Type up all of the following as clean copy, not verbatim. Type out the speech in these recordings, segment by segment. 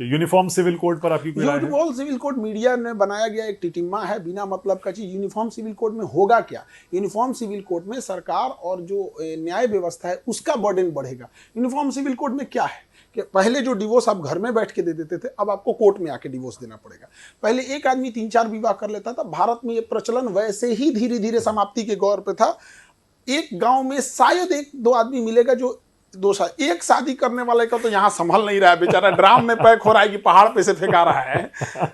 Uniform civil code पर आपकी कोई राय है? यूनिफॉर्म सिविल कोड मीडिया ने बनाया गया एक टिटिम्मा है, बिना मतलब का चीज। यूनिफॉर्म सिविल कोड में होगा क्या? यूनिफॉर्म सिविल कोड में सरकार और जो न्याय व्यवस्था है उसका बर्डन बढ़ेगा। यूनिफॉर्म सिविल कोड में क्या है कि पहले जो डिवोर्स आप घर में बैठ के दे देते थे, अब आपको कोर्ट में आके डिवोर्स देना पड़ेगा। पहले एक आदमी 3-4 विवाह कर लेता था। भारत में ये प्रचलन वैसे ही धीरे धीरे समाप्ति के गौर पे था। एक गांव में शायद 1-2 आदमी मिलेगा जो एक शादी करने वाले का तो यहाँ संभल नहीं रहा है, बेचारा ड्राम में पैक हो रहा है कि पहाड़ पे से फेंका रहा है।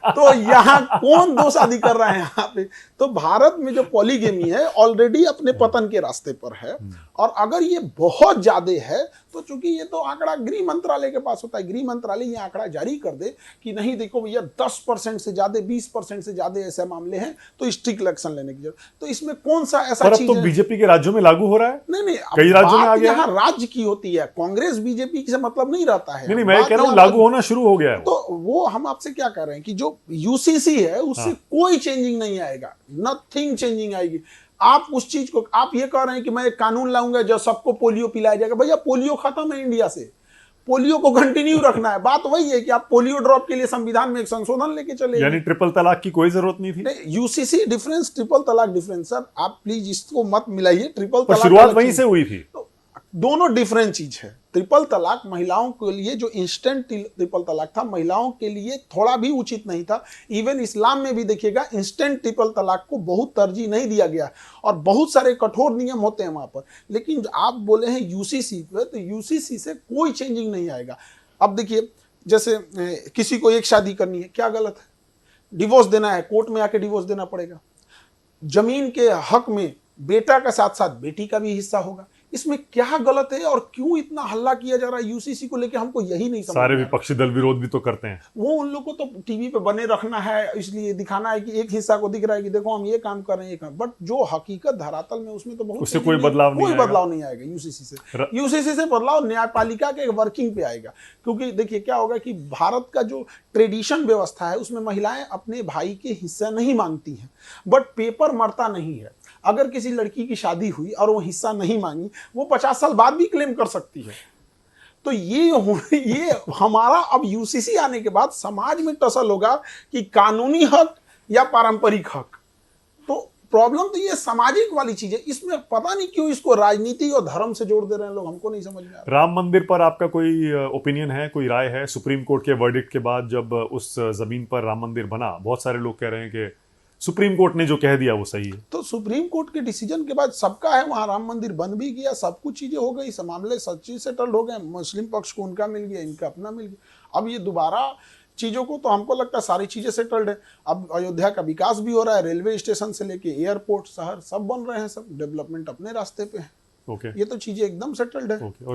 तो यहाँ कौन 2 शादी कर रहा है यहाँ पे? तो भारत में जो पॉलीगेमी है ऑलरेडी अपने पतन के रास्ते पर है। और अगर ये बहुत ज्यादा है तो चूंकि ये तो आंकड़ा गृह मंत्रालय के पास होता है, गृह मंत्रालय ये आंकड़ा जारी कर दे कि नहीं देखो भैया 10% से ज्यादा 20% से ज्यादा ऐसे मामले हैं तो स्ट्रिक्ट एक्शन लेने की जरूरत। तो इसमें कौन सा ऐसा चीज है? बीजेपी के राज्यों में लागू हो रहा है। नहीं, कई राज्यों में आ गया है। राज्य की होती है, कांग्रेस बीजेपी से मतलब नहीं रहता है। नहीं, मैं कह रहा हूं लागू होना शुरू हो गया है। तो वो हम आपसे क्या कह रहे हैं कि जो यूसीसी है उससे कोई चेंजिंग नहीं आएगा, नथिंग चेंजिंग आएगी। आप उस चीज को आप ये कह रहे हैं कि मैं एक कानून लाऊंगा जो सबको पोलियो पिलाया जाएगा। भैया पोलियो खत्म है इंडिया से, पोलियो को कंटिन्यू रखना है। बात वही है कि आप पोलियो ड्रॉप के लिए संविधान में एक संशोधन लेके चले, यानी ट्रिपल तलाक की कोई जरूरत नहीं थी। नहीं, यूसीसी डिफरेंस, ट्रिपल तलाक डिफरेंस। सर आप प्लीज इसको मत मिलाइए। ट्रिपल तलाक शुरुआत वहीं से हुई थी, तो दोनों डिफरेंट चीज है। ट्रिपल तलाक महिलाओं के लिए जो इंस्टेंट ट्रिपल तलाक था, महिलाओं के लिए थोड़ा भी उचित नहीं था। इवन इस्लाम में भी देखिएगा इंस्टेंट ट्रिपल तलाक को बहुत तरजीह नहीं दिया गया और बहुत सारे कठोर नियम होते हैं वहां पर। लेकिन आप बोले हैं यूसीसी पे, तो यूसीसी से कोई चेंजिंग नहीं आएगा। अब देखिए जैसे किसी को एक शादी करनी है, क्या गलत है? डिवोर्स देना है, कोर्ट में आके डिवोर्स देना पड़ेगा। जमीन के हक में बेटा का साथ साथ बेटी का भी हिस्सा होगा। इसमें क्या गलत है और क्यों इतना हल्ला किया जा रहा है यूसीसी को लेके? हमको यही नहीं समझ। सारे विपक्षी दल विरोध भी तो करते हैं। वो उन लोगों को तो टीवी पे बने रखना है, इसलिए दिखाना है कि एक हिस्सा को दिख रहा है कि देखो हम ये काम कर रहे हैं। बट जो हकीकत धरातल में उसमें तो बहुत उससे कोई बदलाव नहीं आएगा यूसीसी से। यूसीसी से बदलाव न्यायपालिका के वर्किंग पे आएगा। क्योंकि देखिए क्या होगा कि भारत का जो ट्रेडिशन व्यवस्था है उसमें महिलाएं अपने भाई के हिस्सा नहीं मांगती हैं, बट पेपर मरता नहीं है। अगर किसी लड़की की शादी हुई और वो हिस्सा नहीं मांगी, वो 50 साल बाद भी क्लेम कर सकती है। तो ये हमारा अब यूसीसी आने के बाद समाज में टसल होगा कि कानूनी हक या पारंपरिक हक। तो प्रॉब्लम तो ये सामाजिक वाली चीज है। इसमें पता नहीं क्यों इसको राजनीति और धर्म से जोड़ दे रहे हैं लोग, हमको नहीं समझ में आ रहा। राम मंदिर पर आपका कोई ओपिनियन है, कोई राय है? सुप्रीम कोर्ट के वर्डिक्ट के बाद जब उस जमीन पर राम मंदिर बना, बहुत सारे लोग कह रहे हैं कि सुप्रीम कोर्ट ने जो कह दिया वो सही है। तो सुप्रीम कोर्ट के डिसीजन के बाद सबका है, वहां राम मंदिर बन भी गया, सब कुछ चीजें हो गई, सब मामले सच्ची सेटल्ड हो गए। मुस्लिम पक्ष को उनका मिल गया, इनका अपना मिल गया। अब ये दोबारा चीजों को तो हमको लगता है सारी चीजें सेटल्ड है। अब अयोध्या का विकास भी हो रहा है, रेलवे स्टेशन से लेके एयरपोर्ट, शहर सब बन रहे हैं, सब डेवलपमेंट अपने रास्ते पे है। ओके, ये तो चीजें एकदम सेटल्ड है। ओके।